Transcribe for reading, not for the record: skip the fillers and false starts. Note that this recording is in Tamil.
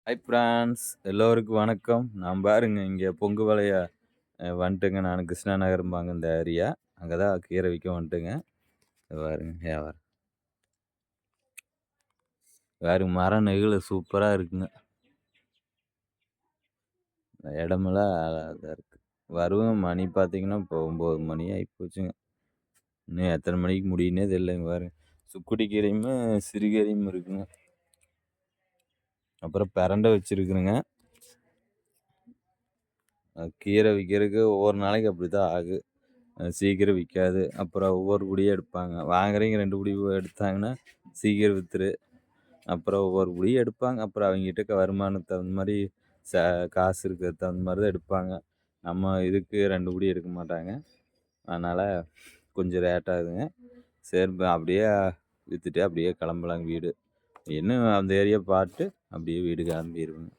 ஹாய் ஃப்ரான்ஸ் எல்லோருக்கும் வணக்கம். நான் பாருங்க இங்கே பொங்கு வளைய வந்துட்டுங்க. நான் கிருஷ்ணா நகர்ம்பாங்க இந்த ஏரியா. அங்கே தான் கீரை விற்க வந்துட்டுங்க. இது பாருங்க வியாபாரம். பாருங்க மரம் நெகிழ சூப்பராக இருக்குங்க. இந்த இடமெல்லாம் இதாக இருக்குது. வருவேன் மணி பார்த்தீங்கன்னா இப்போ 9 மணி ஆகிப்போச்சுங்க. இன்னும் எத்தனை மணிக்கு முடியுன்னே தெரியலங்க. பாருங்க சுக்குட்டி கீரையும் சிறுகீரையும் இருக்குங்க. அப்புறம் பிரண்டை வச்சுருக்குறேங்க. கீரை விற்கிறதுக்கு ஒவ்வொரு நாளைக்கு அப்படி தான் ஆகும். சீக்கிரம் விற்காது. அப்புறம் ஒவ்வொரு குடியாக எடுப்பாங்க. வாங்குறவங்க 2 குடி எடுத்தாங்கன்னா சீக்கிரம் விற்றுரு. அப்புறம் ஒவ்வொரு குடியும் எடுப்பாங்க. அப்புறம் அவங்ககிட்ட வருமானத்துக்கு தகுந்த மாதிரி ச காசு இருக்கிறதுக்கு தகுந்த மாதிரி தான் எடுப்பாங்க. நம்ம இதுக்கு 2 குடி எடுக்க மாட்டாங்க. அதனால் கொஞ்சம் லேட் ஆகுதுங்க. சரி அப்படியே விற்றுட்டு அப்படியே கிளம்பலாங்க வீடு. இன்னும் அந்த ஏரியா பார்த்துட்டு அப்படியே வீடு கிளம்பிடுவேங்க.